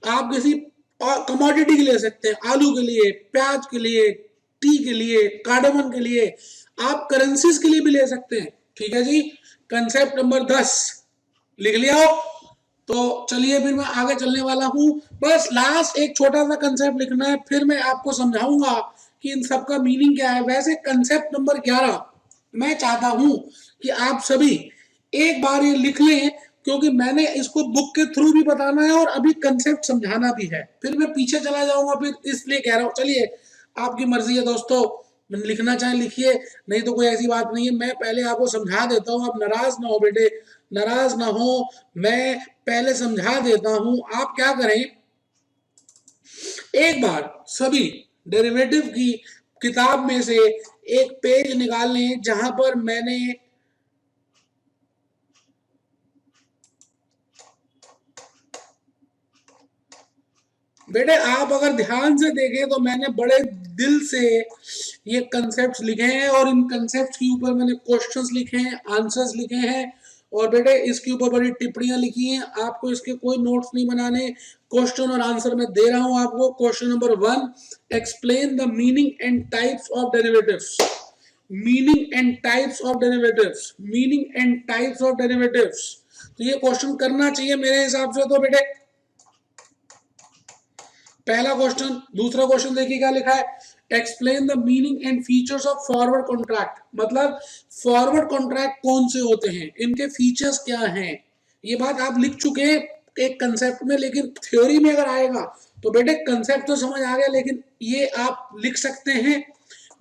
आप किसी कमोडिटी के लिए ले सकते हैं, आलू के लिए, प्याज के लिए, टी के लिए, कार्डामन के लिए, आप करेंसीज के लिए भी ले सकते हैं। ठीक है जी। कंसेप्ट नंबर 10 लिख लिया हो तो चलिए फिर मैं आगे चलने वाला हूं। बस लास्ट एक छोटा सा कंसेप्ट लिखना है, फिर मैं आपको समझाऊंगा कि इन सब का मीनिंग क्या है। वैसे कंसेप्ट नंबर 11 मैं चाहता हूं कि आप सभी एक बार ये लिख लें, क्योंकि मैंने इसको बुक के थ्रू भी बताना है और अभी कंसेप्ट समझाना भी है, फिर मैं पीछे चला जाऊंगा, फिर इसलिए कह रहा हूं। चलिए आपकी मर्जी है दोस्तों, लिखना चाहे लिखिए, नहीं तो कोई ऐसी बात नहीं है। मैं पहले आपको समझा देता हूं, आप नाराज ना हो बेटे, नाराज ना हो, मैं पहले समझा देता हूं। आप क्या करें, एक बार सभी डेरिवेटिव की किताब में से एक पेज निकाल लें जहां पर मैंने बेटे, आप अगर ध्यान से देखें तो मैंने बड़े दिल से ये कंसेप्ट्स लिखे हैं और इन कंसेप्ट्स के ऊपर मैंने क्वेश्चंस लिखे हैं, आंसर्स लिखे हैं, और बेटे इसके ऊपर बड़ी टिप्पणियां लिखी हैं। आपको इसके कोई नोट्स नहीं बनाने, क्वेश्चन और आंसर मैं दे रहा हूं आपको। Question number 1, explain the meaning and types of derivatives. Meaning and types of derivatives, meaning and types of derivatives. तो ये क्वेश्चन करना चाहिए मेरे हिसाब से तो बेटे, पहला क्वेश्चन। दूसरा क्वेश्चन देखिए क्या लिखा है, explain the meaning and features of forward contract. मतलब फॉरवर्ड कॉन्ट्रैक्ट कौन से होते हैं, इनके फीचर्स क्या हैं। ये बात आप लिख चुके हैं एक कंसेप्ट में, लेकिन थ्योरी में अगर आएगा तो बेटे कंसेप्ट तो समझ आ गया, लेकिन ये आप लिख सकते हैं।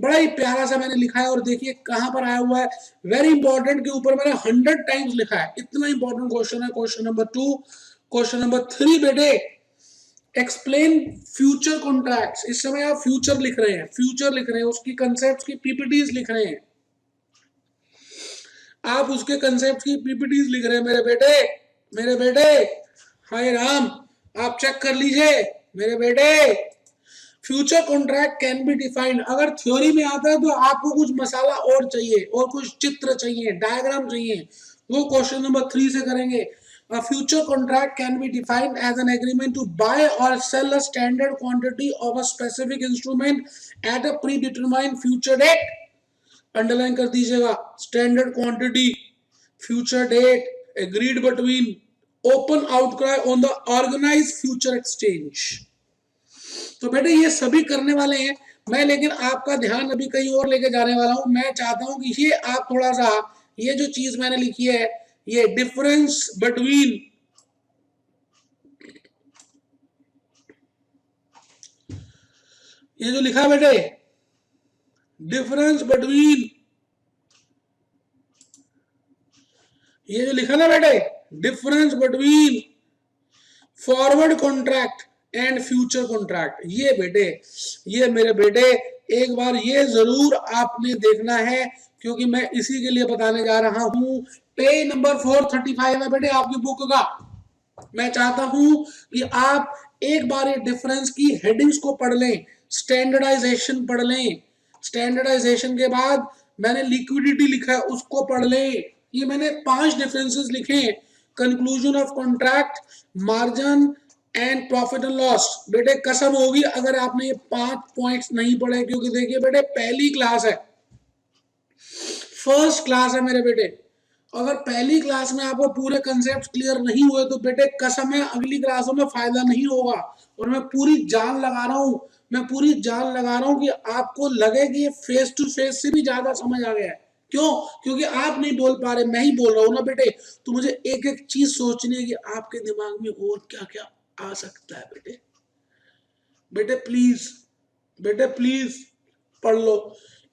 बड़ा ही प्यारा सा मैंने लिखा है, और देखिए कहां पर आया हुआ है, वेरी इंपॉर्टेंट के ऊपर मैंने 100 टाइम्स लिखा है, इतना इंपॉर्टेंट क्वेश्चन है। क्वेश्चन नंबर 2, क्वेश्चन नंबर 3 बेटे, एक्सप्लेन फ्यूचर कॉन्ट्रैक्ट्स। इस समय आप फ्यूचर लिख रहे हैं, फ्यूचर लिख रहे हैं, उसकी कंसेप्ट की पीपीटीज लिख रहे हैं, आप उसके कंसेप्ट की पीपीटीज लिख रहे हैं मेरे बेटे, मेरे बेटे, हाय राम, आप चेक कर लीजिए मेरे बेटे। Future contract can be defined, अगर थ्योरी में आता है तो आपको कुछ मसाला और चाहिए, और कुछ चित्र चाहिए, डायग्राम चाहिए, वो क्वेश्चन नंबर 3 से करेंगे। A future contract can be defined as an agreement to buy or sell a standard quantity of a specific instrument at a predetermined future date. Underline कर दीजिएगा, standard quantity, future date, agreed between, open outcry on the organised future exchange. तो बेटे ये सभी करने वाले हैं मैं, लेकिन आपका ध्यान अभी कहीं और लेके जाने वाला हूं। मैं चाहता हूं कि ये आप थोड़ा सा, ये जो चीज मैंने लिखी है, ये डिफरेंस बिटवीन, ये जो लिखा है बेटे, डिफरेंस बिटवीन, ये जो लिखा ना बेटे, difference between forward contract and future contract, ये बेटे, ये मेरे बेटे एक बार ये जरूर आपने देखना है, क्योंकि मैं इसी के लिए बताने जा रहा हूं। पेज नंबर 435 है बेटे आपकी बुक का। मैं चाहता हूं कि आप एक बार ये डिफरेंस की हेडिंग्स को पढ़ लें, स्टैंडर्डाइजेशन पढ़ लें, स्टैंडर्डाइजेशन के बाद मैंने लिक्विडिटी लिखा है उसको पढ़ लें। ये मैंने 5 डिफरेंसेस लिखे हैं, conclusion of contract, margin and profit and loss. बेटे कसम होगी अगर आपने ये 5 पॉइंट्स नहीं पढ़े, क्योंकि देखिए बेटे पहली क्लास है, फर्स्ट क्लास है मेरे बेटे। अगर पहली क्लास में आपको पूरे कंसेप्ट क्लियर नहीं हुए तो बेटे कसम है अगली क्लासों में फायदा नहीं होगा। और मैं पूरी जान लगा रहा हूं, मैं पूरी जान लगा रहा हूं कि आपको लगे कि ये फेस टू फेस से भी ज्यादा समझ आ गया है। क्यों? क्योंकि आप नहीं बोल पा रहे, मैं ही बोल रहा हूं ना बेटे, तो मुझे एक एक चीज सोचनी है कि आपके दिमाग में और क्या क्या आ सकता है। बेटे बेटे प्लीज, बेटे प्लीज पढ़ लो,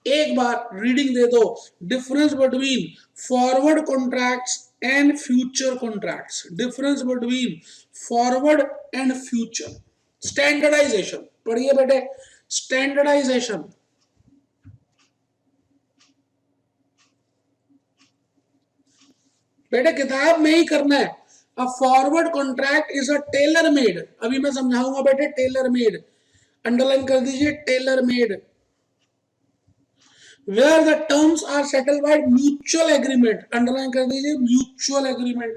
एक बार रीडिंग दे दो। Difference between forward contracts and future contracts, difference between forward and future, standardisation पढ़िए बेटे, स्टैंडर्डाइजेशन। बेटे किताब में ही करना है। A forward contract is a tailor made, अभी मैं समझाऊंगा बेटे, टेलर मेड, अंडरलाइन कर दीजिए, tailor made, where the terms are settled by mutual agreement, underline कर दीजिए, mutual agreement,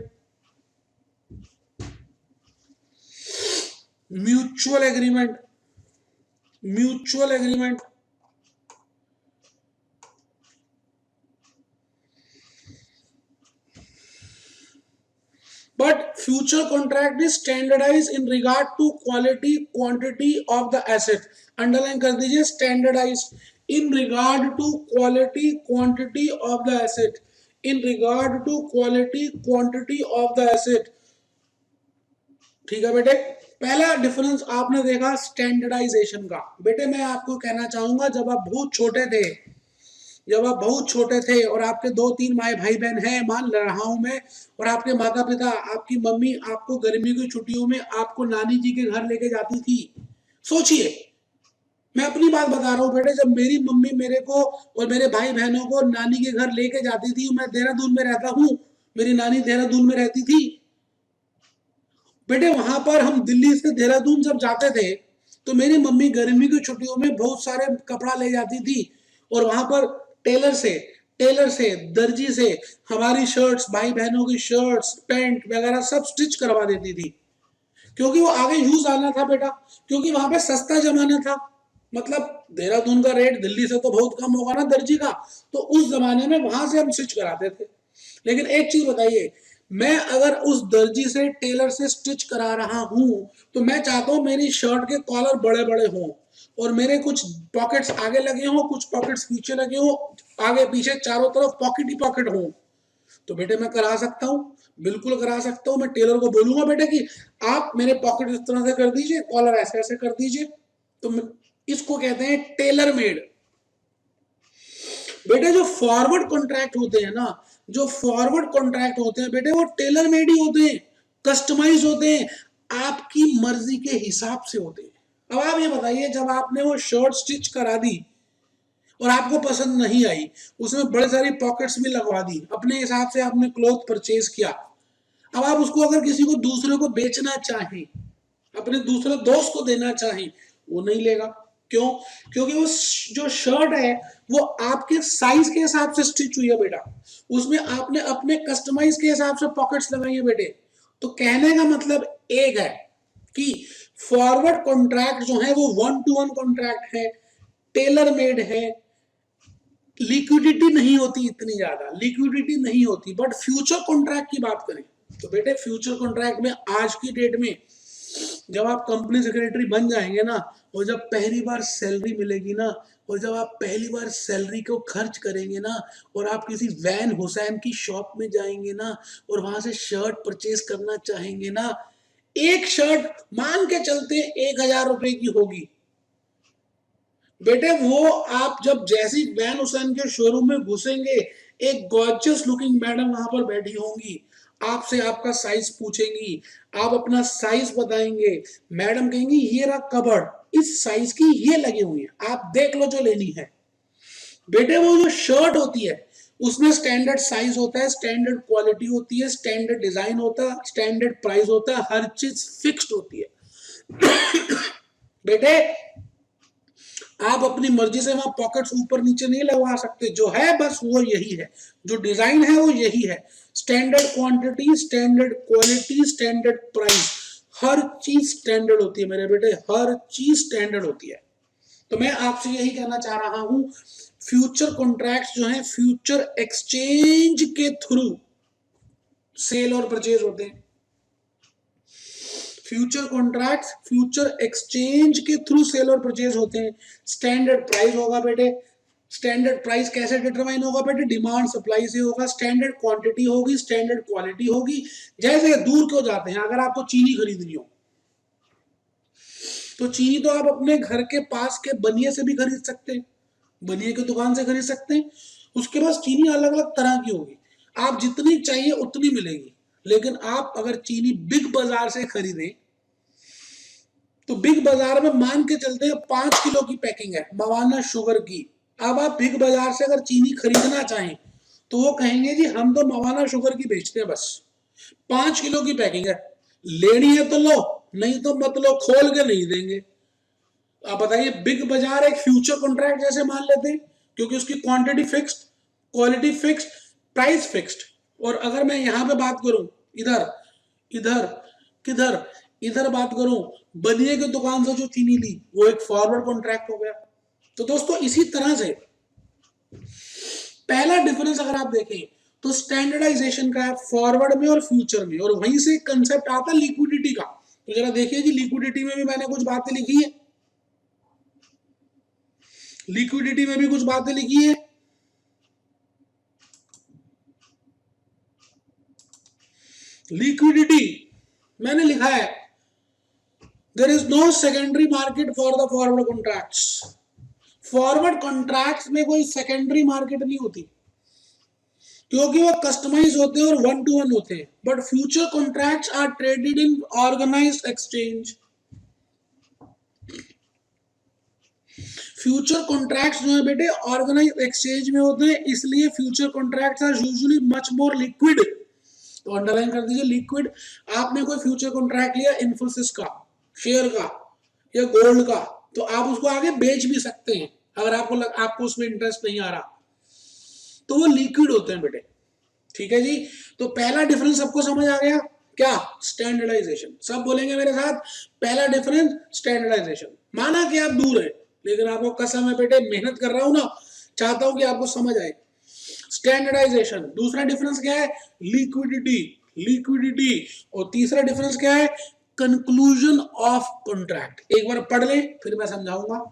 mutual agreement, mutual agreement. but future contract is standardized in regard to quality quantity of the asset. Underline कर दीजिए, standardized in regard to quality quantity of the asset, in regard to quality quantity of the asset. ठीक है बेटे, पहला difference आपने देखा standardisation का। बेटे मैं आपको कहना चाहूंगा, जब आप बहुत छोटे थे, जब आप बहुत छोटे थे और आपके 2-3 भाई बहन हैं, मान रहा हूं मैं, और आपके माता पिता, आपकी मम्मी आपको गर्मी की छुट्टियों में आपको नानी जी के घर लेके जाती थी। सोचिए, मैं अपनी बात बता रहा हूँ बेटे, जब मेरी मम्मी मेरे को और मेरे भाई बहनों को नानी के घर लेके जाती थी, मैं देहरादून में रहता हूँ, मेरी नानी देहरादून में रहती थी बेटे, वहां पर हम दिल्ली से देहरादून जब जाते थे तो मेरी मम्मी गर्मी की छुट्टियों में बहुत सारे कपड़ा ले जाती थी और वहां पर टेलर से दर्जी से हमारी शर्ट्स, भाई बहनों की शर्ट्स, पैंट वगैरह सब स्टिच करवा देती थी, क्योंकि वो आगे यूज आना था बेटा, क्योंकि वहां पे सस्ता जमाना था। मतलब देहरादून का रेट दिल्ली से तो बहुत कम होगा ना दर्जी का, तो उस जमाने में वहां से हम स्टिच कराते थे। लेकिन एक चीज बताइए, मैं अगर उस दर्जी से, टेलर से स्टिच करा रहा हूं तो मैं चाहता हूं मेरी शर्ट के कॉलर बड़े बड़े हों और मेरे कुछ पॉकेट्स आगे लगे हों, कुछ पॉकेट्स पीछे लगे हों, आगे पीछे चारों तरफ पॉकेट ही पॉकेट हो। तो बेटे मैं करा सकता हूं, बिल्कुल करा सकता हूं। मैं टेलर को बोलूंगा बेटे कि आप मेरे पॉकेट इस तरह से कर दीजिए, कॉलर ऐसे ऐसे कर दीजिए। तो इसको कहते हैं टेलर मेड। बेटे जो फॉरवर्ड कॉन्ट्रैक्ट होते हैं ना, जो फॉरवर्ड कॉन्ट्रैक्ट होते हैं बेटे, वो टेलर मेड ही होते हैं, कस्टमाइज होते हैं, आपकी मर्जी के हिसाब से होते हैं। अब आप ये बताइए, जब आपने वो शर्ट स्टिच करा दी और आपको पसंद नहीं आई, उसमें बड़े सारी पॉकेट्स भी लगवा दी, अपने हिसाब से आपने क्लॉथ परचेज किया, अब आप उसको अगर किसी को दूसरे को बेचना चाहें, अपने दूसरे दोस्त को देना चाहें, वो नहीं लेगा। क्यों? क्योंकि वो जो शर्ट है वो आपके साइज के हिसाब से स्टिच हुई है बेटा, उसमें आपने अपने कस्टमाइज के हिसाब से पॉकेट्स लगाई है बेटे। तो कहने का मतलब एक है कि फॉरवर्ड कॉन्ट्रैक्ट जो है वो 1-to-1 कॉन्ट्रैक्ट है, टेलर मेड है, लिक्विडिटी नहीं होती, इतनी ज्यादा लिक्विडिटी नहीं होती। बट फ्यूचर कॉन्ट्रैक्ट की बात करें तो बेटे, फ्यूचर कॉन्ट्रैक्ट में आज की डेट में जब आप कंपनी सेक्रेटरी बन जाएंगे ना, और जब पहली बार सैलरी मिलेगी ना, और जब आप पहली बार सैलरी को खर्च करेंगे ना, और आप किसी वैन हुसैन की शॉप में जाएंगे ना, और वहां से शर्ट परचेज करना चाहेंगे ना, एक शर्ट मान के चलते 1,000 रुपए की होगी बेटे। वो आप जब जैसी वैन हुसैन के शोरूम में घुसेंगे, एक गॉर्जियस लुकिंग मैडम वहां पर बैठी होंगी, आपसे आपका साइज पूछेंगी, आप अपना साइज बताएंगे, मैडम कहेंगी ये रहा कबर्ड, इस साइज की ये लगी हुई है, आप देख लो जो लेनी है। बेटे वो जो शर्ट होती है उसमें स्टैंडर्ड साइज होता है, स्टैंडर्ड क्वालिटी होती है, स्टैंडर्ड डिजाइन होता है, स्टैंडर्ड प्राइस होता है, हर चीज फिक्स्ड होती है बेटे। आप अपनी मर्जी से वहां पॉकेट्स ऊपर नीचे नहीं लगवा सकते, जो है बस वो यही है, जो डिजाइन है वो यही है, standard quantity, standard quality, standard price, हर चीज स्टैंडर्ड होती है मेरे बेटे, हर चीज स्टैंडर्ड होती है। तो मैं आपसे यही कहना चाह रहा हूं, फ्यूचर कॉन्ट्रैक्ट्स जो है फ्यूचर एक्सचेंज के थ्रू सेल और परचेज होते हैं। फ्यूचर कॉन्ट्रैक्ट्स फ्यूचर एक्सचेंज के थ्रू सेल और परचेज होते हैं। स्टैंडर्ड प्राइस होगा बेटे, स्टैंडर्ड प्राइस कैसे डिटरमाइन होगा बेटे, डिमांड सप्लाई से होगा, स्टैंडर्ड क्वांटिटी होगी, स्टैंडर्ड क्वालिटी होगी। जैसे दूर क्यों जाते हैं, अगर आपको चीनी खरीदनी हो तो चीनी तो आप अपने घर के पास के बनिए से भी खरीद सकते हैं, बनिए की दुकान से खरीद सकते हैं। उसके पास चीनी अलग अलग तरह की होगी, आप जितनी चाहिए उतनी मिलेगी। लेकिन आप अगर चीनी बिग बाजार से खरीदें तो बिग बाजार में मान के चलते हैं 5 किलो की पैकिंग है मवाना शुगर की। अब आप बिग बाजार से अगर चीनी खरीदना चाहें तो वो कहेंगे जी हम तो मवाना शुगर की बेचते हैं, बस 5 किलो की पैकिंग है, लेनी है तो लो, नहीं तो मत लो, खोल के नहीं देंगे। आप बताइए, बिग बाजार एक फ्यूचर कॉन्ट्रैक्ट जैसे मान लेते हैं, क्योंकि उसकी quantity fixed, quality fixed, price fixed. और अगर मैं यहां पे बात करूं, इधर इधर किधर इधर बात करूं, बनिए की दुकान से जो चीनी ली वो एक फॉरवर्ड कॉन्ट्रैक्ट हो गया। तो दोस्तों इसी तरह से पहला डिफरेंस अगर आप देखें तो स्टैंडर्डाइजेशन का है फॉरवर्ड में और फ्यूचर में, और वहीं से कंसेप्ट आता है लिक्विडिटी का। तो जरा देखिए जी, लिक्विडिटी में भी मैंने कुछ बातें लिखी है, लिक्विडिटी में भी कुछ बातें लिखी है। लिक्विडिटी मैंने लिखा है, there is no secondary market for the forward contracts. Forward contracts में कोई सेकेंडरी मार्केट नहीं होती, क्योंकि वो कस्टमाइज होते हैं और 1 to 1 होते हैं। But future contracts are traded in organised exchange. Future contracts जो है बेटे ऑर्गेनाइज्ड एक्सचेंज में होते हैं, इसलिए future contracts are usually much more liquid. तो अंडरलाइन कर दीजिए लिक्विड। आपने कोई फ्यूचर कॉन्ट्रैक्ट लिया इन्फोसिस का शेयर का या गोल्ड का, तो आप उसको आगे बेच भी सकते हैं अगर आपको उसमें इंटरेस्ट नहीं आ रहा, तो वो लिक्विड होते हैं बेटे। ठीक है जी, तो पहला डिफरेंस सबको समझ आ गया क्या? स्टैंडर्डाइजेशन। सब बोलेंगे मेरे साथ, पहला डिफरेंस स्टैंडर्डाइजेशन। माना कि आप दूर है, लेकिन आपको कसम है बेटे, मेहनत कर रहा हूं ना, चाहता हूं कि आपको समझ आए। स्टैंडर्डाइजेशन। दूसरा डिफरेंस क्या है? Liquidity, liquidity. और तीसरा डिफरेंस क्या है? Conclusion of contract. एक बार पढ़ लें फिर मैं समझाऊंगा।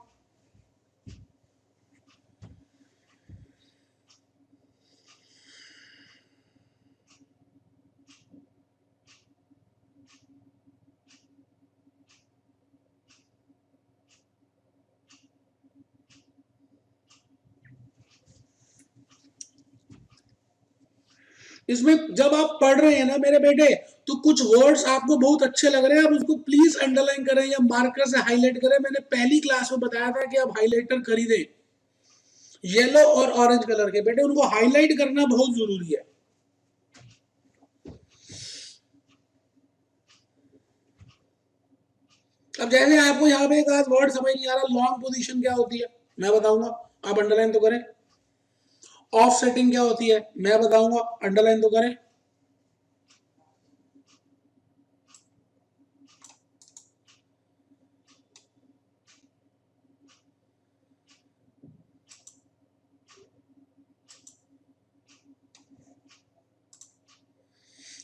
इसमें जब आप पढ़ रहे हैं ना मेरे बेटे, तो कुछ वर्ड्स आपको बहुत अच्छे लग रहे हैं, आप उसको प्लीज अंडरलाइन करें या मार्कर से हाईलाइट करें। मैंने पहली क्लास में बताया था कि आप हाईलाइटर खरीदें, येलो और ऑरेंज कलर के बेटे, उनको हाईलाइट करना बहुत जरूरी है। अब जैसे आपको यहाँ पे एक आध वर्ड समझ नहीं आ रहा, लॉन्ग पोजीशन क्या होती है मैं बताऊंगा, आप अंडरलाइन तो करें। ऑफ सेटिंग क्या होती है मैं बताऊंगा, अंडरलाइन तो करें।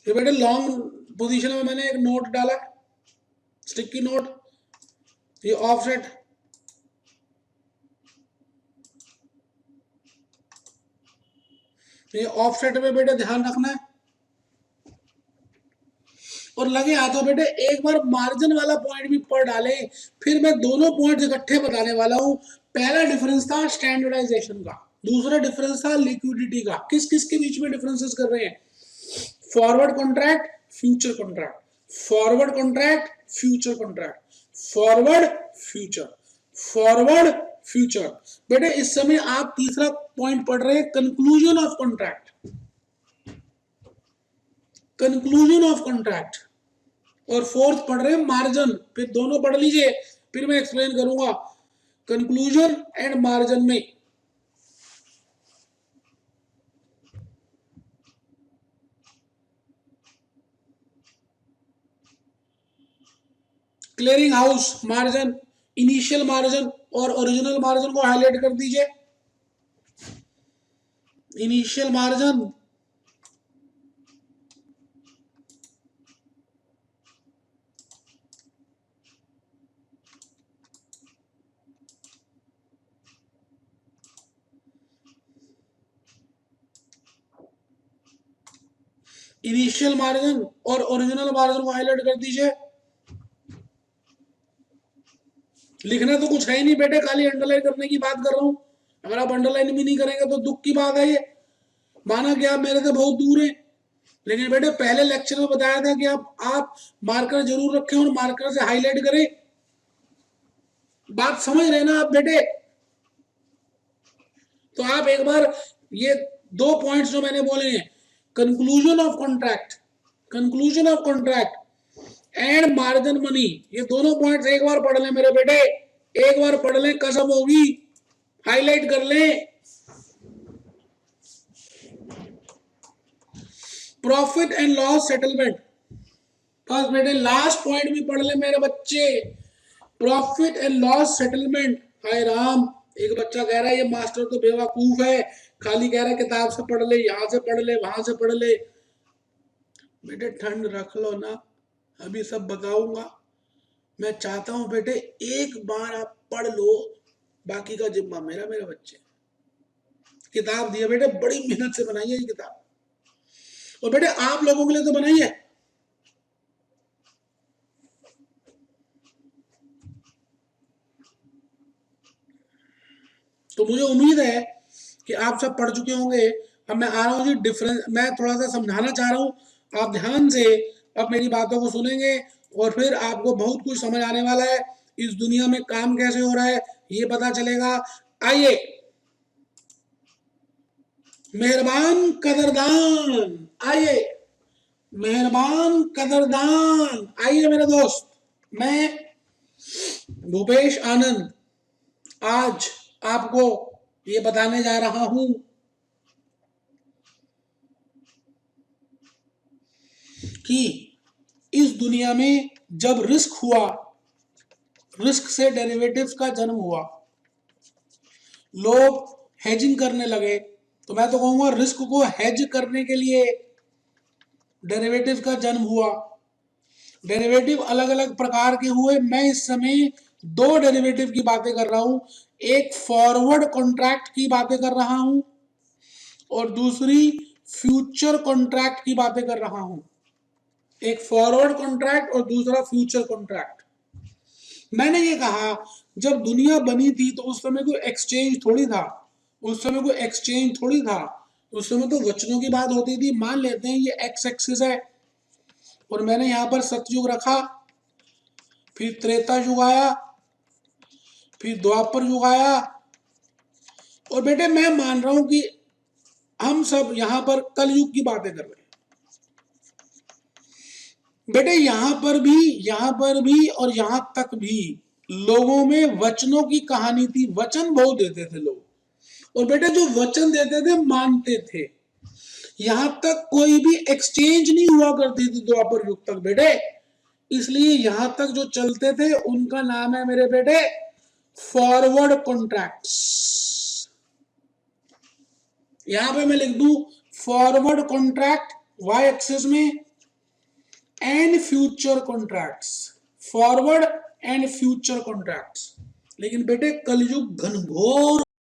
ये बेटे लॉन्ग पोजीशन में मैंने एक नोट डाला, स्टिकी नोट, ये ऑफसेट, ये ऑफसेट में बेटे ध्यान रखना है। और लगे हाथों बेटे एक बार मार्जिन वाला पॉइंट भी पढ़ डाले, फिर मैं दोनों पॉइंट इकट्ठे बताने वाला हूं। पहला डिफरेंस था स्टैंडर्डाइजेशन का, दूसरा डिफरेंस था लिक्विडिटी का। किस किस के बीच में डिफरेंसेस कर रहे हैं? Forward contract, future contract, forward contract, future contract, forward future, forward future. बेटे इस समय आप तीसरा पॉइंट पढ़ रहे हैं, conclusion of contract, conclusion of contract. और फोर्थ पढ़ रहे हैं मार्जिन। फिर दोनों पढ़ लीजिए, फिर मैं एक्सप्लेन करूंगा। कंक्लूजन एंड मार्जिन में clearing house margin, initial margin और ओरिजिनल मार्जिन को हाईलाइट कर दीजिए। इनिशियल मार्जिन, इनिशियल मार्जिन और ओरिजिनल मार्जिन को हाईलाइट कर दीजिए। लिखना तो कुछ है ही नहीं बेटे, खाली अंडरलाइन करने की बात कर रहा हूं। अगर आप अंडरलाइन भी नहीं करेंगे तो दुख की बात है ये। माना कि आप मेरे से बहुत दूर हैं, लेकिन बेटे पहले लेक्चर में बताया था कि आप मार्कर जरूर रखें और मार्कर से हाईलाइट करें। बात समझ रहे ना आप बेटे? तो आप एक बार ये दो पॉइंट्स जो मैंने बोले हैं, conclusion of contract, conclusion of contract and margin money, ये दोनों पॉइंट्स एक बार पढ़ लें मेरे बेटे, एक बार पढ़ लें, कसम होगी, हाईलाइट कर लें। प्रॉफिट एंड लॉस सेटलमेंट, बस बेटे लास्ट पॉइंट भी पढ़ ले मेरे बच्चे, प्रॉफिट एंड लॉस सेटलमेंट। हाय राम, एक बच्चा कह रहा है ये मास्टर तो बेवकूफ है, खाली कह रहा है किताब से पढ़ ले, यहां से पढ़ ले, वहां से पढ़ ले। बेटे ठंड रख लो ना, अभी सब बताऊंगा। मैं चाहता हूं बेटे एक बार आप पढ़ लो, बाकी का जिम्मा मेरा, मेरे बच्चे। किताब दिया बेटे, बड़ी मेहनत से बनाई है ये किताब, और बेटे आप लोगों के लिए तो बनाई है। तो मुझे उम्मीद है कि आप सब पढ़ चुके होंगे। अब मैं आ रहा हूँ जी डिफरेंस, मैं थोड़ा सा समझाना चाह रहा हूँ, आप ध्यान से अब मेरी बातों को सुनेंगे और फिर आपको बहुत कुछ समझ आने वाला है। इस दुनिया में काम कैसे हो रहा है ये पता चलेगा। आइए, मेहरबान कदरदान, आइए मेहरबान कदरदान, आइए मेरे दोस्त। मैं भूपेश आनंद आज आपको ये बताने जा रहा हूं कि इस दुनिया में जब रिस्क हुआ, रिस्क से डेरिवेटिव्स का जन्म हुआ, लोग हेजिंग करने लगे, तो मैं तो कहूंगा रिस्क को हेज करने के लिए डेरिवेटिव का जन्म हुआ। डेरिवेटिव अलग अलग प्रकार के हुए। मैं इस समय दो डेरिवेटिव की बातें कर रहा हूं, एक फॉरवर्ड कॉन्ट्रैक्ट की बातें कर रहा हूं और दूसरी फ्यूचर कॉन्ट्रैक्ट की बातें कर रहा हूं। एक फॉरवर्ड कॉन्ट्रैक्ट और दूसरा फ्यूचर कॉन्ट्रैक्ट। मैंने ये कहा जब दुनिया बनी थी तो उस समय कोई एक्सचेंज थोड़ी था, उस समय कोई एक्सचेंज थोड़ी था, उस समय तो वचनों की बात होती थी। मान लेते हैं ये एक्स एक्सिस है और मैंने यहां पर सतयुग रखा, फिर त्रेता युग आया, फिर द्वापर युग आया, और बेटे मैं मान रहा हूं कि हम सब यहां पर कलयुग की बातें कर रहे हैं। बेटे यहां पर भी और यहां तक भी लोगों में वचनों की कहानी थी। वचन बहुत देते थे लोग, और बेटे जो वचन देते थे मानते थे। यहां तक कोई भी एक्सचेंज नहीं हुआ करती थी द्वापर युग तक बेटे, इसलिए यहां तक जो चलते थे उनका नाम है मेरे बेटे फॉरवर्ड कॉन्ट्रैक्ट्स। यहां पे मैं लिख दूं फॉरवर्ड कॉन्ट्रैक्ट वाई एक्सिस में and future contracts, forward and future contracts. लेकिन बेटे कलयुग घनघोर